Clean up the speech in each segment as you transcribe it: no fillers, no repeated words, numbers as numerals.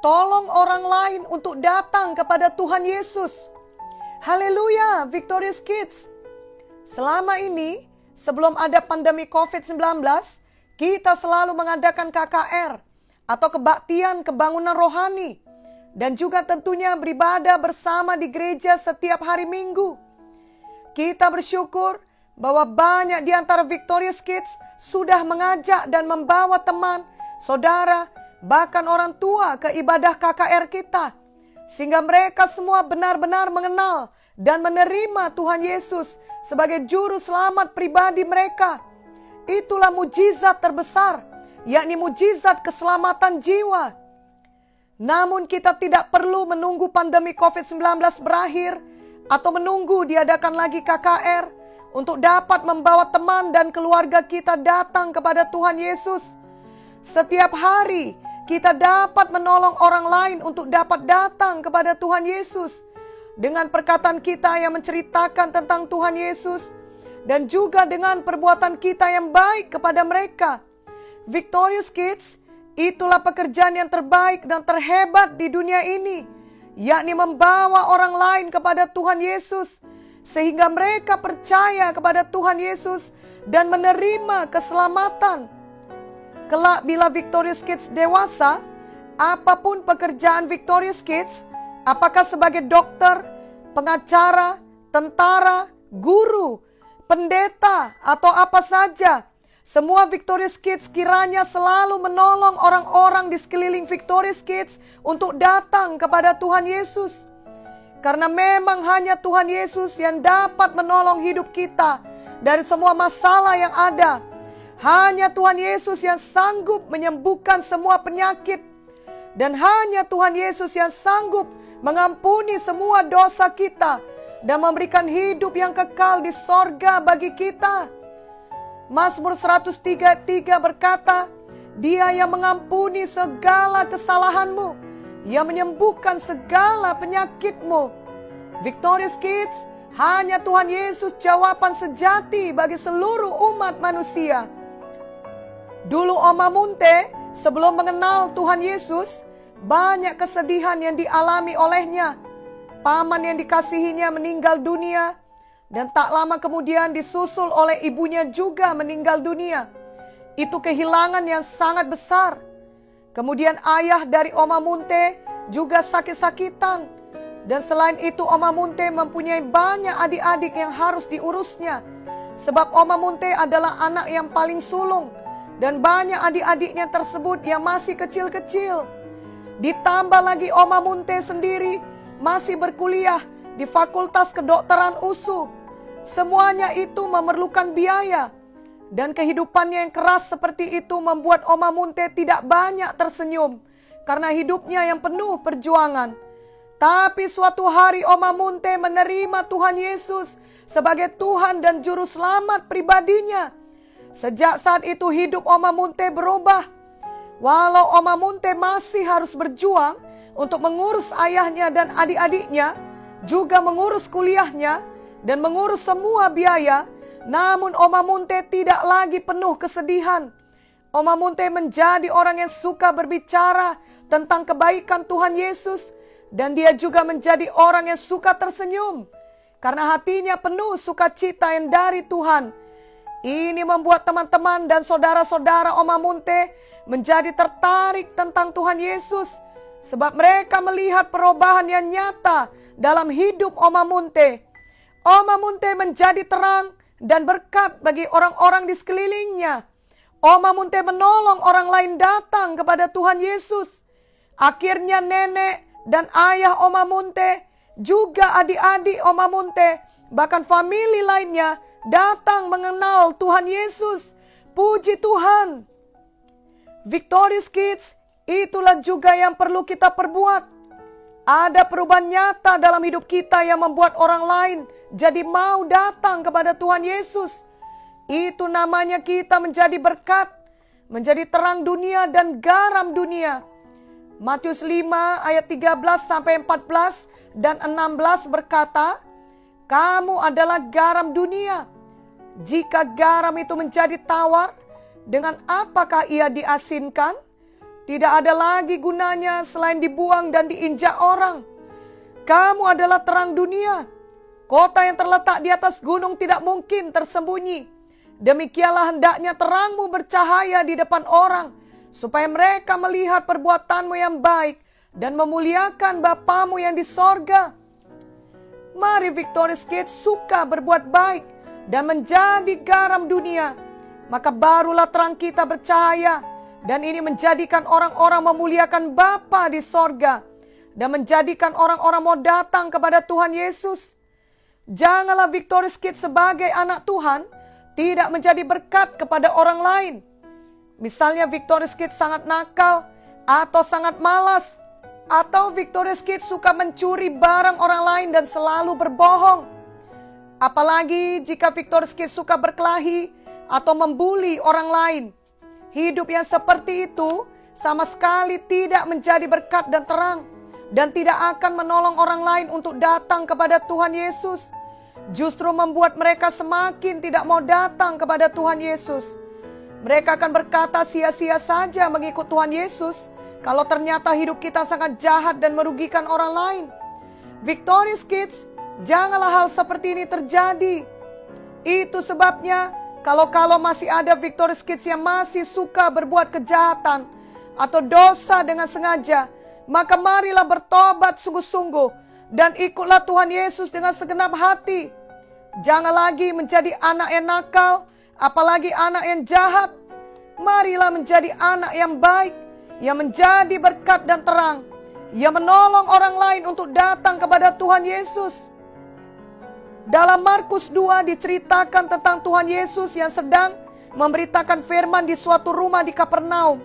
Tolong orang lain untuk datang kepada Tuhan Yesus. Haleluya, Victorious Kids. Selama ini, sebelum ada pandemi COVID-19, kita selalu mengadakan KKR atau kebaktian kebangunan rohani. Dan juga tentunya beribadah bersama di gereja setiap hari Minggu. Kita bersyukur bahwa banyak di antara Victorious Kids sudah mengajak dan membawa teman, saudara, bahkan orang tua ke ibadah KKR kita. Sehingga mereka semua benar-benar mengenal dan menerima Tuhan Yesus sebagai juru selamat pribadi mereka. Itulah mujizat terbesar, yakni mujizat keselamatan jiwa. Namun kita tidak perlu menunggu pandemi COVID-19 berakhir atau menunggu diadakan lagi KKR untuk dapat membawa teman dan keluarga kita datang kepada Tuhan Yesus. Setiap hari kita dapat menolong orang lain untuk dapat datang kepada Tuhan Yesus dengan perkataan kita yang menceritakan tentang Tuhan Yesus dan juga dengan perbuatan kita yang baik kepada mereka. Victorious Kids, itulah pekerjaan yang terbaik dan terhebat di dunia ini, yakni membawa orang lain kepada Tuhan Yesus, sehingga mereka percaya kepada Tuhan Yesus dan menerima keselamatan. Kelak bila Victorious Kids dewasa, apapun pekerjaan Victorious Kids, apakah sebagai dokter, pengacara, tentara, guru, pendeta, atau apa saja, semua Victorious Kids kiranya selalu menolong orang-orang di sekeliling Victorious Kids untuk datang kepada Tuhan Yesus. Karena memang hanya Tuhan Yesus yang dapat menolong hidup kita dari semua masalah yang ada. Hanya Tuhan Yesus yang sanggup menyembuhkan semua penyakit. Dan hanya Tuhan Yesus yang sanggup mengampuni semua dosa kita dan memberikan hidup yang kekal di sorga bagi kita. Mazmur 103:3 berkata, Dia yang mengampuni segala kesalahanmu, yang menyembuhkan segala penyakitmu. Victorious Kids, hanya Tuhan Yesus jawaban sejati bagi seluruh umat manusia. Dulu Oma Munte, sebelum mengenal Tuhan Yesus, banyak kesedihan yang dialami olehnya. Paman yang dikasihinya meninggal dunia, dan tak lama kemudian disusul oleh ibunya juga meninggal dunia. Itu kehilangan yang sangat besar. Kemudian ayah dari Oma Munte juga sakit-sakitan. Dan selain itu Oma Munte mempunyai banyak adik-adik yang harus diurusnya. Sebab Oma Munte adalah anak yang paling sulung. Dan banyak adik-adiknya tersebut yang masih kecil-kecil. Ditambah lagi Oma Munte sendiri masih berkuliah di Fakultas Kedokteran USU. Semuanya itu memerlukan biaya. Dan kehidupannya yang keras seperti itu membuat Oma Munte tidak banyak tersenyum. Karena hidupnya yang penuh perjuangan. Tapi suatu hari Oma Munte menerima Tuhan Yesus sebagai Tuhan dan Juru Selamat pribadinya. Sejak saat itu hidup Oma Munte berubah. Walau Oma Munte masih harus berjuang untuk mengurus ayahnya dan adik-adiknya, juga mengurus kuliahnya, dan mengurus semua biaya, namun Oma Munte tidak lagi penuh kesedihan. Oma Munte menjadi orang yang suka berbicara tentang kebaikan Tuhan Yesus, dan dia juga menjadi orang yang suka tersenyum, karena hatinya penuh sukacita yang dari Tuhan. Ini membuat teman-teman dan saudara-saudara Oma Munte menjadi tertarik tentang Tuhan Yesus, sebab mereka melihat perubahan yang nyata dalam hidup Oma Munte. Oma Munte menjadi terang dan berkat bagi orang-orang di sekelilingnya. Oma Munte menolong orang lain datang kepada Tuhan Yesus. Akhirnya nenek dan ayah Oma Munte, juga adik-adik Oma Munte, bahkan famili lainnya datang mengenal Tuhan Yesus. Puji Tuhan. Victorious Kids, itulah juga yang perlu kita perbuat. Ada perubahan nyata dalam hidup kita yang membuat orang lain jadi mau datang kepada Tuhan Yesus. Itu namanya kita menjadi berkat, menjadi terang dunia dan garam dunia. Matius 5 ayat 13-14 dan 16 berkata, Kamu adalah garam dunia. Jika garam itu menjadi tawar, dengan apakah ia diasinkan? tidak ada lagi gunanya selain dibuang dan diinjak orang. Kamu adalah terang dunia. Kota yang terletak di atas gunung tidak mungkin tersembunyi. Demikianlah hendaknya terangmu bercahaya di depan orang, supaya mereka melihat perbuatanmu yang baik dan memuliakan Bapamu yang di sorga. Mari Victorious Kids suka berbuat baik dan menjadi garam dunia. Maka barulah terang kita bercahaya, dan ini menjadikan orang-orang memuliakan Bapa di sorga, dan menjadikan orang-orang mau datang kepada Tuhan Yesus. Janganlah Victorious Kids sebagai anak Tuhan tidak menjadi berkat kepada orang lain. Misalnya Victorious Kids sangat nakal atau sangat malas, atau Victorious Kids suka mencuri barang orang lain dan selalu berbohong. Apalagi jika Victorious Kids suka berkelahi atau membuli orang lain. Hidup yang seperti itu sama sekali tidak menjadi berkat dan terang, dan tidak akan menolong orang lain untuk datang kepada Tuhan Yesus. Justru membuat mereka semakin tidak mau datang kepada Tuhan Yesus. Mereka akan berkata sia-sia saja mengikut Tuhan Yesus kalau ternyata hidup kita sangat jahat dan merugikan orang lain. Victorious Kids, janganlah hal seperti ini terjadi. Itu sebabnya kalau masih ada Victorious Kids yang masih suka berbuat kejahatan atau dosa dengan sengaja, maka marilah bertobat sungguh-sungguh dan ikutlah Tuhan Yesus dengan segenap hati. Jangan lagi menjadi anak yang nakal, apalagi anak yang jahat. Marilah menjadi anak yang baik, yang menjadi berkat dan terang, yang menolong orang lain untuk datang kepada Tuhan Yesus. Dalam Markus 2 diceritakan tentang Tuhan Yesus yang sedang memberitakan firman di suatu rumah di Kapernaum,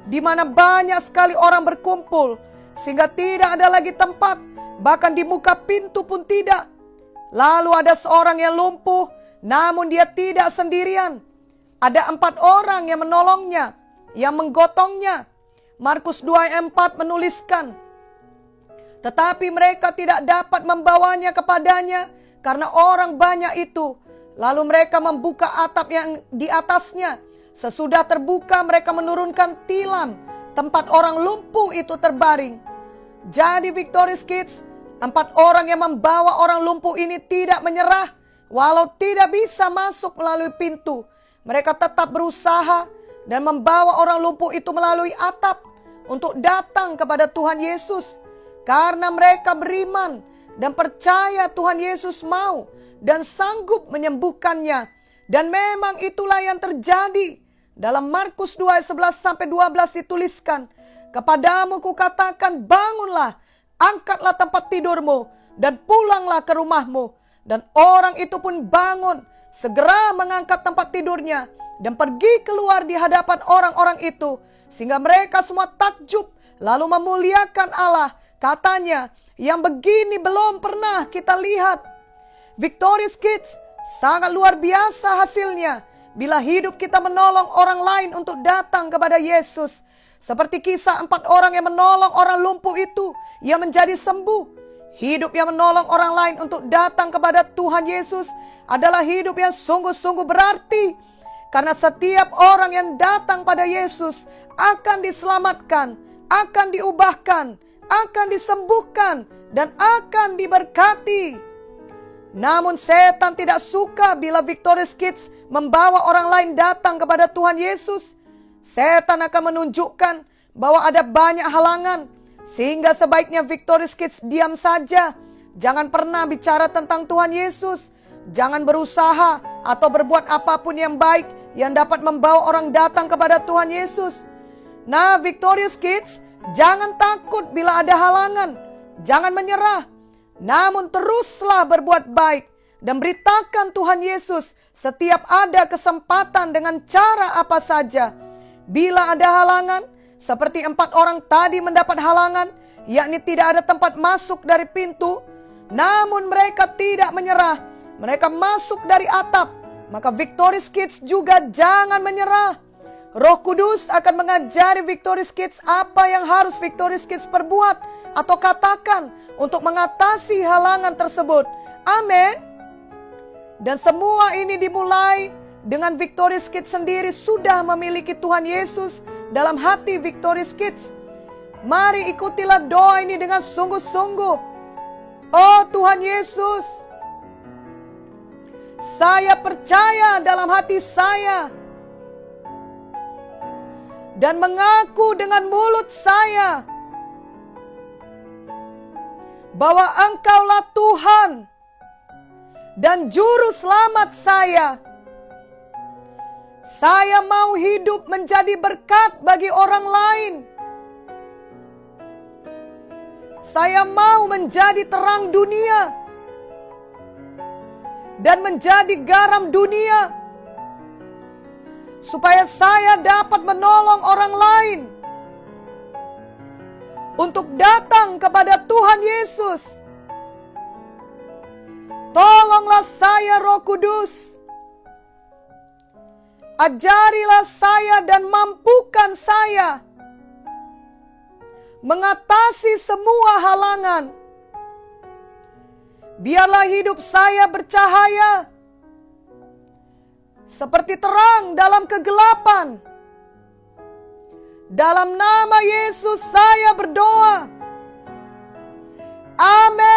di mana banyak sekali orang berkumpul, sehingga tidak ada lagi tempat, bahkan di muka pintu pun tidak. Lalu ada seorang yang lumpuh, namun dia tidak sendirian. Ada 4 orang yang menolongnya, yang menggotongnya. Markus 2 ayat 4 menuliskan, tetapi mereka tidak dapat membawanya kepadanya karena orang banyak itu. Lalu mereka membuka atap yang di atasnya. Sesudah terbuka mereka menurunkan tilam tempat orang lumpuh itu terbaring. Jadi Victorious Kids, 4 orang yang membawa orang lumpuh ini tidak menyerah. Walau tidak bisa masuk melalui pintu, mereka tetap berusaha dan membawa orang lumpuh itu melalui atap untuk datang kepada Tuhan Yesus. Karena mereka beriman dan percaya Tuhan Yesus mau dan sanggup menyembuhkannya. Dan memang itulah yang terjadi. Dalam Markus 2 ayat 11-12 dituliskan, kepadamu kukatakan, bangunlah, angkatlah tempat tidurmu, dan pulanglah ke rumahmu. Dan orang itu pun bangun, segera mengangkat tempat tidurnya, dan pergi keluar di hadapan orang-orang itu, sehingga mereka semua takjub, lalu memuliakan Allah. Katanya, yang begini belum pernah kita lihat. Victorious Kids, sangat luar biasa hasilnya bila hidup kita menolong orang lain untuk datang kepada Yesus. Seperti kisah 4 orang yang menolong orang lumpuh itu yang menjadi sembuh. Hidup yang menolong orang lain untuk datang kepada Tuhan Yesus adalah hidup yang sungguh-sungguh berarti. Karena setiap orang yang datang pada Yesus akan diselamatkan, akan diubahkan, akan disembuhkan, dan akan diberkati. Namun setan tidak suka bila Victorious Kids membawa orang lain datang kepada Tuhan Yesus. Setan akan menunjukkan bahwa ada banyak halangan, sehingga sebaiknya Victorious Kids diam saja. Jangan pernah bicara tentang Tuhan Yesus. Jangan berusaha atau berbuat apapun yang baik yang dapat membawa orang datang kepada Tuhan Yesus. Nah, Victorious Kids, jangan takut bila ada halangan. Jangan menyerah. Namun teruslah berbuat baik dan beritakan Tuhan Yesus setiap ada kesempatan dengan cara apa saja. Bila ada halangan, seperti 4 orang tadi mendapat halangan, yakni tidak ada tempat masuk dari pintu, namun mereka tidak menyerah. Mereka masuk dari atap. Maka Victorious Kids juga jangan menyerah. Roh Kudus akan mengajari Victorious Kids apa yang harus Victorious Kids perbuat atau katakan untuk mengatasi halangan tersebut. Amin. Dan semua ini dimulai dengan Victorious Kids sendiri sudah memiliki Tuhan Yesus dalam hati Victorious Kids. Mari ikutilah doa ini dengan sungguh-sungguh. Oh Tuhan Yesus, saya percaya dalam hati saya dan mengaku dengan mulut saya bahwa Engkaulah Tuhan dan Juru Selamat saya. Saya mau hidup menjadi berkat bagi orang lain. Saya mau menjadi terang dunia dan menjadi garam dunia, supaya saya dapat menolong orang lain untuk datang kepada Tuhan Yesus. Tolonglah saya, Roh Kudus. Ajarilah saya dan mampukan saya mengatasi semua halangan. Biarlah hidup saya bercahaya seperti terang dalam kegelapan. Dalam nama Yesus saya berdoa. Amin.